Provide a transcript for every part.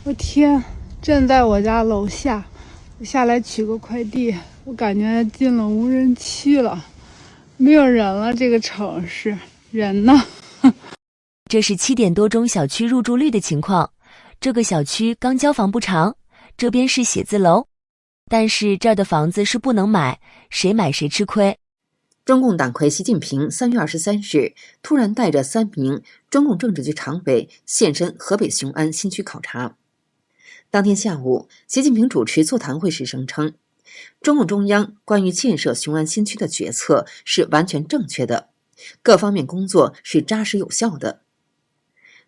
我天，正在我家楼下，我下来取个快递，我感觉进了无人区了，没有人了，这个城市人呢？这是7点多钟小区入住率的情況。這個小區剛交房不長，這邊是寫字樓，但是這兒的房子是不能買，誰買誰吃虧。中共黨魁習近平3月23日突然帶着3名中共政治局常委現身河北雄安新區考察。當天下午，習近平主持座談會時聲稱，中共中央關於建設雄安新區的決策是完全正確的，各方面工作是扎實有效的。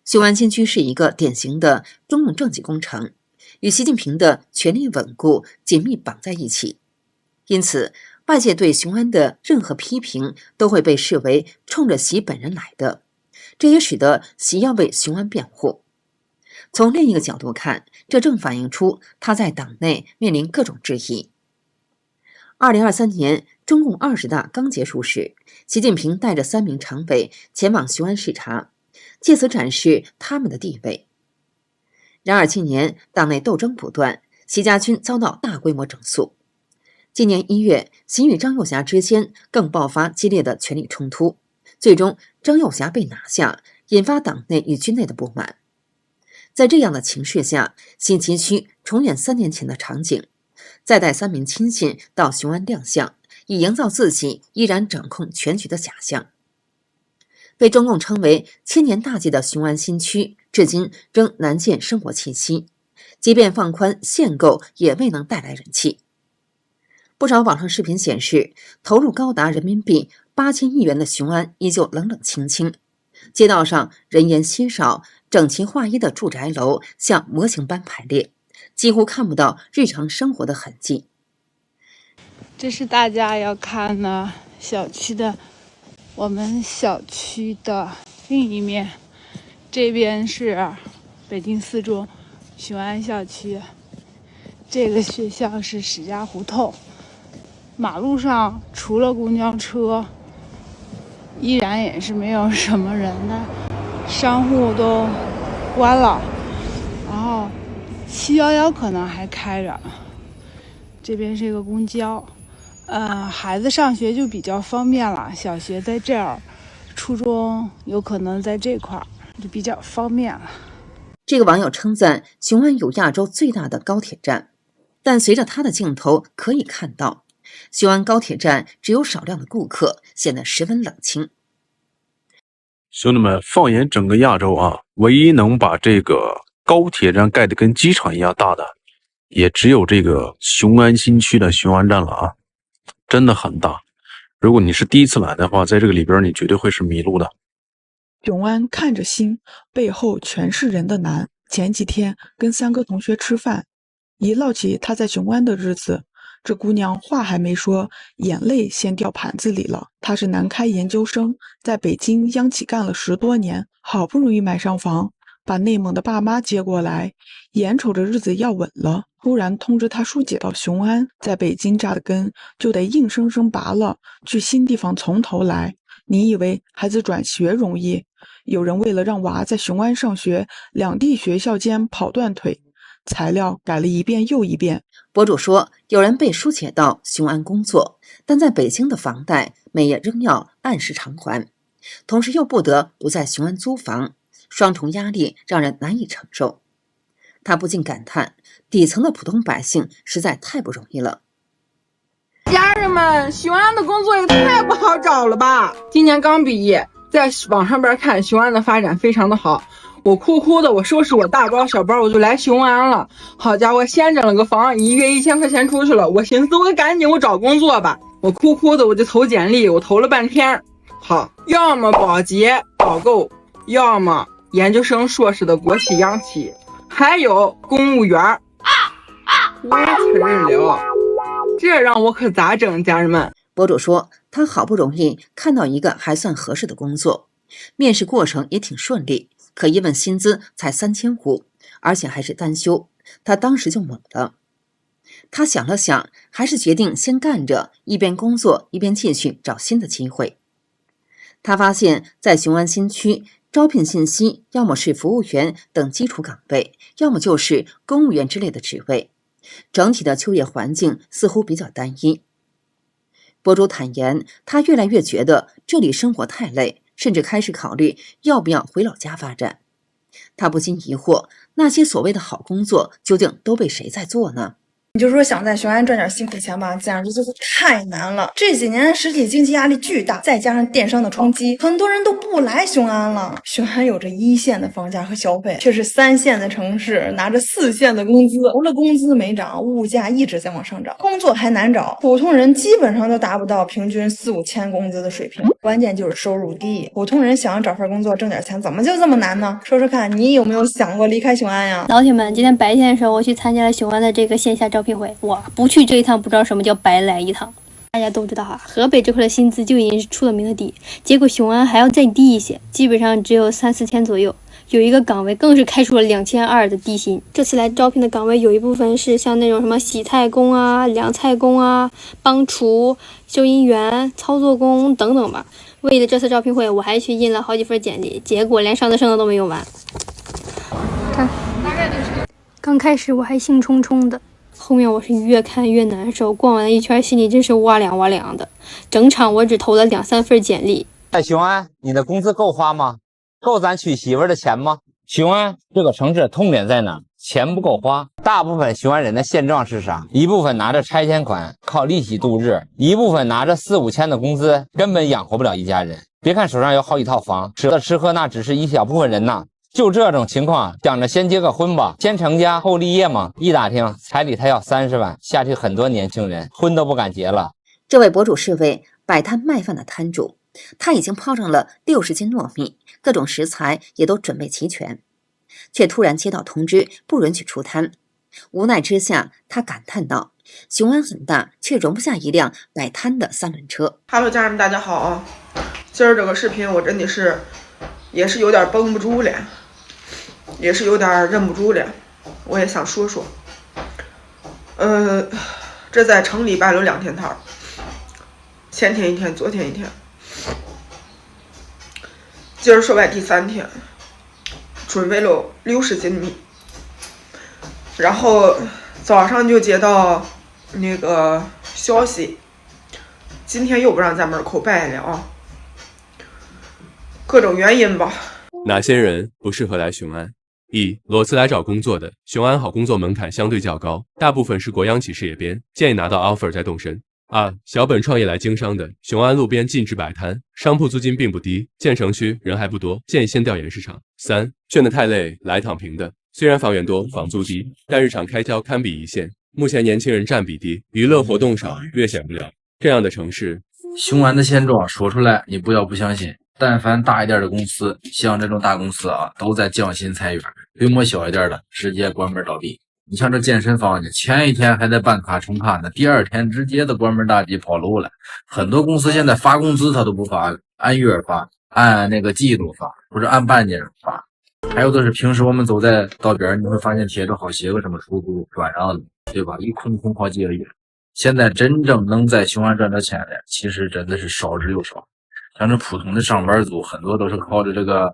雄安新區是一個典型的中共政績工程，與習近平的權力穩固緊密綁在一起，因此外界對雄安的任何批評都會被視為衝着習本人來的，這也使得習要為雄安辯護。從另一個角度看，這正反映出他在黨內面臨各種質疑。2023年中共20大剛結束時，習近平帶着3名常委前往雄安視察，借此展示他們的地位。然而近年黨內鬥爭不斷，習家軍遭到大規模整肅。今年1月，習與張又俠之間更爆發激烈的權力衝突，最終張又俠被拿下，引發黨內與軍內的不滿。在這樣的情勢下，習急需重演3年前的場景，再帶3名親信到雄安亮相，以營造自己依然掌控全局的假象。被中共稱為千年大計的雄安新區，至今仍難見生活氣息，即便放寬限購，也未能帶來人氣。不少網上視頻顯示，投入高達人民幣8000億元的雄安依舊冷冷清清，街道上人煙稀少，整齊劃一的住宅樓像模型般排列，幾乎看不到日常生活的痕跡。這是大家要看的小區的，我們小區的另一面，這邊是北京4中雄安校區，這個學校是史家胡同。馬路上除了公交車，依然也是沒有什麼人的，商戶都關了，然後711可能還開着。這邊是一個公交，孩子上學就比較方便了，小學在這兒，初中有可能在這塊兒，就比較方便了。這個網友稱讚雄安有亞洲最大的高鐵站，但隨着他的鏡頭可以看到，雄安高鐵站只有少量的顧客，顯得十分冷清。兄弟們，放眼整個亞洲啊，唯一能把這個高鐵站蓋得跟機場一樣大的，也只有這個雄安新區的雄安站了啊，真的很大。如果你是第一次來的話，在這個裡邊你絕對會是迷路的。雄安看着新，背後全是人的難。前幾天跟3個同學吃飯，一嘮起他在雄安的日子，這姑娘話還沒說，眼淚先掉盤子裡了。她是南開研究生，在北京央企幹了10多年，好不容易買上房，把內蒙的爸媽接過來，眼瞅着日子要穩了，突然通知她叔姐到雄安，在北京扎的根就得硬生生拔了，去新地方從頭來。你以為孩子轉學容易？有人為了讓娃在雄安上學，兩地學校間跑斷腿，材料改了一遍又一遍。博主說，有人被疏解到雄安工作，但在北京的房貸每月仍要按時償還，同時又不得不在雄安租房，雙重壓力讓人難以承受。他不禁感嘆，底層的普通百姓實在太不容易了。家人們，雄安的工作也太不好找了吧！今年剛畢業，在網上邊看雄安的發展非常的好，我哭哭的，我收拾我大包小包，我就來雄安了。好家伙，先整了個房，一月1000塊錢出去了。我尋思我趕緊我找工作吧，我哭哭的我就投簡歷，我投了半天。好，要麼保潔導購，要麼研究生碩士的國企央企，還有公務員。無詞了，這讓我可咋整，家人們？博主說，他好不容易看到一個還算合適的工作，面試過程也挺順利，可一問薪資才3500，而且還是單休，他當時就懵了。他想了想，還是決定先幹着，一邊工作一邊繼續找新的機會。他發現，在雄安新區招聘信息要麼是服務員等基礎崗位，要麼就是公務員之類的職位，整體的就業環境似乎比較单一。博主坦言，他越来越觉得这裡生活太累，甚至開始考慮要不要回老家發展。他不禁疑惑，那些所謂的好工作究竟都被誰在做呢？你就說想在雄安賺點辛苦錢吧，簡直就是太難了。這幾年實體經濟壓力巨大，再加上電商的衝擊，很多人都不來雄安了。雄安有着1線的房價和消費，卻是3線的城市，拿着4線的工資，除了工資沒漲，物價一直在往上漲，工作還難找，普通人基本上都達不到平均4、5千工資的水平。關鍵就是收入低，普通人想要找份工作掙點錢，怎麼就這麼難呢？說說看，你有沒有想過離開雄安呀？老鐵們，今天白天的時候，我去參加了雄安的這個線下招聘會，哇，不去這一趟不知道什麼叫白來一趟。大家都知道河北這塊的薪資就已經是出了名的低，結果雄安還要再低一些，基本上只有3、4千左右。有一個崗位更是開出了2200的低薪。這次來招聘的崗位有一部分是像那種什麼洗菜工啊、凉菜工啊、帮廚、收银員、操作工等等吧。为了这次招聘会，我還去印了好幾份簡歷，結果連上的證都沒有完。看，剛開始我還興沖沖的，後面我是越看越難受，逛完了一圈，心裡真是哇涼哇涼的。整場我只投了2、3份簡歷。在雄安，你的工資夠花嗎？夠咱娶媳婦的錢嗎？雄安這個城市痛點在哪？錢不夠花。大部分雄安人的現狀是啥？一部分拿着拆遷款靠利息度日，一部分拿着4、5千的工資根本養活不了一家人。別看手上有好幾套房，舍得吃喝那只是一小部分人吶。就這種情況，想着先結個婚吧，先成家後立業嘛。一打聽彩禮他要30萬，下去很多年輕人婚都不敢結了。這位博主是位擺攤賣飯的攤主，他已經泡上了60斤糯米，各種食材也都準備齊全，卻突然接到通知不允許出攤。無奈之下，他感嘆道：雄安很大，卻容不下一輛擺攤的3輪車。Hello， 家人們，大家好啊！今兒這個視頻我真的是也是有點繃不住了，也是有點忍不住了，我也想說說。這在城裡擺了2天攤，前天一天，昨天一天，今兒說白第3天，準備了60斤米，然後早上就接到那個消息，今天又不讓在門口擺了啊，各種原因吧。哪些人不適合來雄安？一、裸辭來找工作的，雄安好工作門檻相對較高，大部分是國央企事業編，建議拿到 offer 再動身。二、小本創業來經商的，雄安路邊禁止擺攤，商鋪租金並不低，建成區人還不多，建議先調研市場。三、倦得太累來躺平的，雖然房源多房租低，但日常開銷堪比一線，目前年輕人佔比低，娛樂活動少，略顯無聊。這樣的城市，雄安的現狀說出來你不要不相信，但凡大一點的公司，像這種大公司啊，都在降薪裁員，規模小一點的直接關門倒閉。你像這健身房呢，前一天還在辦卡充卡呢，第二天直接的關門大吉跑路了。很多公司現在發工資他都不發了，按月發，按那個季度發，或者按半年發。還有的是平時我們走在道邊，你會發現貼着好些個什麼出租轉讓的，對吧？一空空好幾個月。現在真正能在雄安賺到錢的，其實真的是少之又少。像這普通的上班族，很多都是靠着這個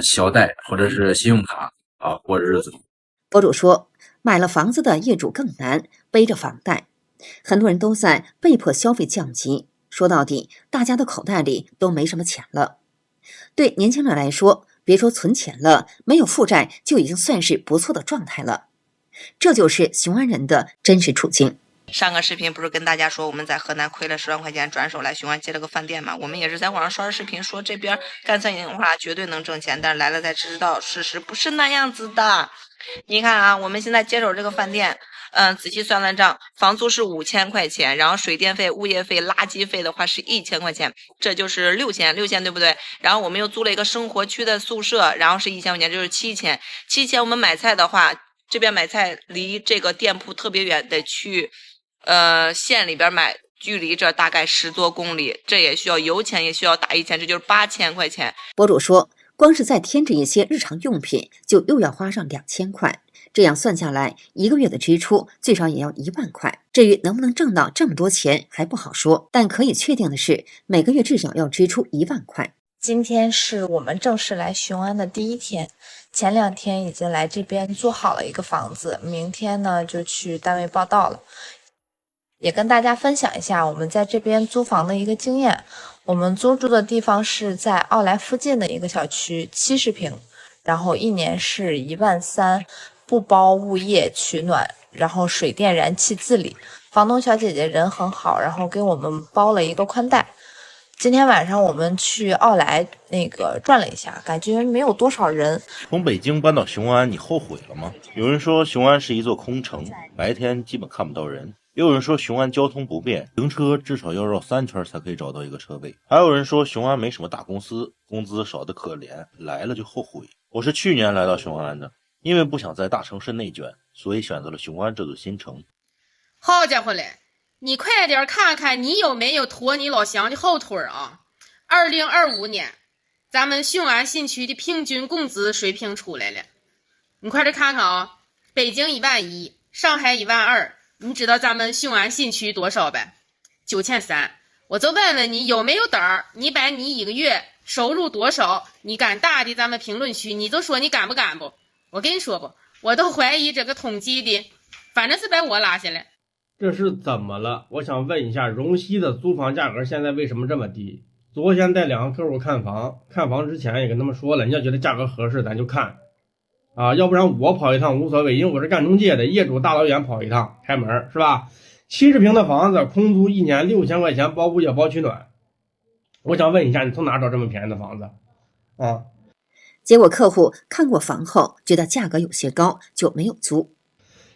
小貸或者是信用卡啊過日子。博主說，買了房子的業主更難，背着房貸，很多人都在被迫消費降級。說到底，大家的口袋裡都沒什麼錢了。對年輕人來說，別說存錢了，沒有負債就已經算是不錯的狀態了。這就是雄安人的真實處境。上個視頻不是跟大家說我們在河南虧了10萬塊錢，轉手來雄安接了個飯店嘛？我們也是在網上刷視頻說這邊幹餐飲的話絕對能掙錢，但是來了才知道事實不是那樣子的。你看啊，我們現在接手這個飯店，仔細算算賬，房租是5000塊錢，然後水電費、物業費、垃圾費的話是1000塊錢，這就是6000對不對？然後我們又租了一個生活區的宿舍，然後是1000塊錢，就是7000我們買菜的話，這邊買菜離這個店鋪特別遠，得去縣裡邊買，距離這大概10多公里，這也需要油錢，也需要打1000，這就是8000塊錢。博主說，光是再添置一些日常用品，就又要花上2000塊，這樣算下來，1個月的支出最少也要1萬塊。至於能不能掙到這麼多錢還不好說，但可以確定的是，每個月至少要支出1萬塊。今天是我们正式来雄安的第一天，前2天已经来这邊租好了一個房子，明天呢就去單位報到了。也跟大家分享一下我們在這邊租房的一個經驗。我們租住的地方是在奧萊附近的一個小區，70平，然後1年是13000，不包物業取暖，然後水電燃氣自理。房東小姐姐人很好，然後給我們包了一個寬帶。今天晚上我們去奧萊轉了一下，感覺沒有多少人。從北京搬到雄安，你後悔了嗎？有人說雄安是一座空城，白天基本看不到人。也有人說雄安交通不便，停車至少要繞3圈才可以找到一個車位。還有人說雄安沒什麼大公司，工資少得可憐，來了就後悔。我是去年來到雄安的，因為不想在大城市內卷，所以選擇了雄安這座新城。好家伙嘞，你快點看看你有沒有拖你老鄉的後腿啊！2025年，咱們雄安新區的平均工資水平出來了，你快點看看啊！北京11000，上海12000，你知道咱們雄安新區多少唄？9300。我就問問你有沒有膽兒？你把你一個月收入多少，你敢打的咱們評論區，你就說你敢不敢不？我跟你說不，我都懷疑這個統計的，反正是把我拉下來。這是怎麼了？我想問一下，榮西的租房價格現在為什麼這麼低？昨天帶2個客戶看房，看房之前也跟他們說了，你要覺得價格合適咱就看啊，要不然我跑一趟無所謂，因為我是幹中介的，業主大老遠跑一趟開門是吧？70平的房子空租1年6000塊錢，包物業包取暖。我想問一下，你從哪找這麼便宜的房子啊？結果客戶看過房後覺得價格有些高，就沒有租。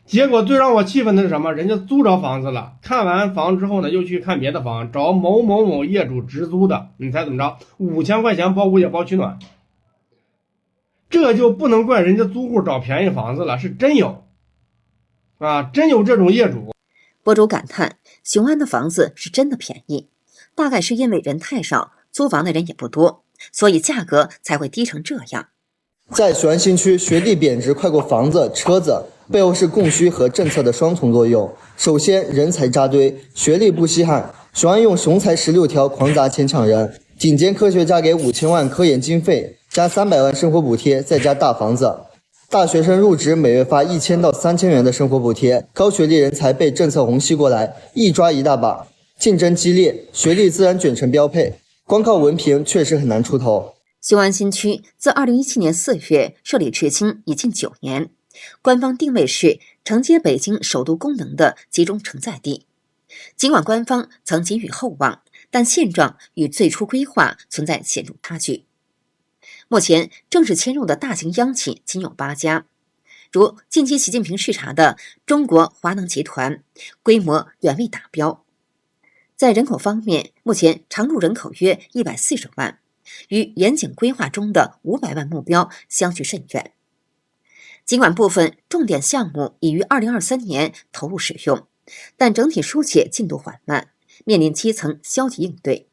結果最讓我氣憤的是什麼？人家租着房子了，看完房之後呢，又去看別的房，找某某某業主直租的，你猜怎麼着？5000塊錢包物業包取暖。這就不能怪人家租戶找便宜房子了，是真有啊，真有這種業主。博主感嘆，雄安的房子是真的便宜，大概是因為人太少，租房的人也不多，所以價格才會低成這樣。在雄安新區，學歷貶值快過房子、車子，背後是供需和政策的雙重作用。首先，人才扎堆，學歷不稀罕，雄安用雄才16條狂砸錢搶人，頂尖科學家給5000萬科研經費，加300萬生活補貼，再加大房子。大學生入職每月發1000到3000元的生活補貼，高學歷人才被政策虹吸過來，一抓一大把。競爭激烈，學歷自然捲成標配，光靠文憑確實很難出頭。雄安新區自2017年4月設立至今已近9年，官方定位是承接北京首都功能的集中承載地。儘管官方曾寄予厚望，但現狀與最初規劃存在顯著差距。目前正式遷入的大型央企僅有8家，如近期習近平視察的中國華能集團，規模遠未達標。在人口方面，目前常住人口約140萬，與遠景規劃中的500萬目標相距甚遠。儘管部分重點項目已於2023年投入使用，但整體疏解進度緩慢，面臨基層消極應對。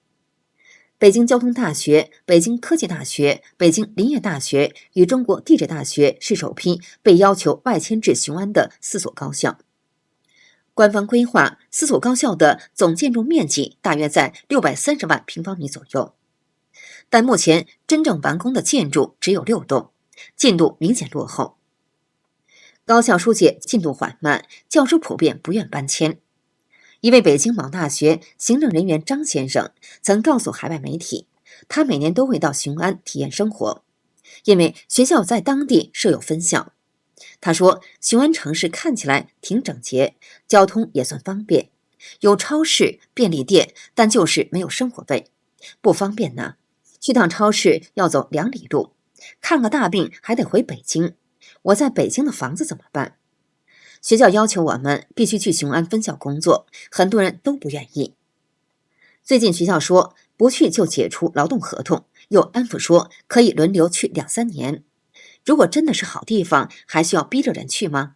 北京交通大學、北京科技大學、北京林業大學與中國地質大學是首批被要求外遷至雄安的4所高校。官方規劃4所高校的總建築面積大約在630萬平方米左右，但目前真正完工的建築只有6棟，進度明顯落後。高校疏解進度緩慢，教師普遍不願搬遷。一位北京某大學行政人員張先生曾告訴海外媒體，他每年都會到雄安體驗生活，因為學校在當地設有分校。他說，雄安城市看起來挺整潔，交通也算方便，有超市、便利店，但就是沒有生活費，不方便呢。去趟超市要走2里路，看個大病還得回北京，我在北京的房子怎麼辦？學校要求我們必須去雄安分校工作，很多人都不願意。最近學校說不去就解除勞動合同，又安撫說可以輪流去2-3年。如果真的是好地方，還需要逼着人去嗎？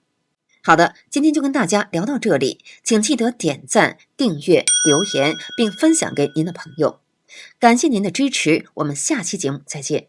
好的，今天就跟大家聊到這裡，請記得點讚、訂閱、留言，並分享給您的朋友。感謝您的支持，我們下期節目再見。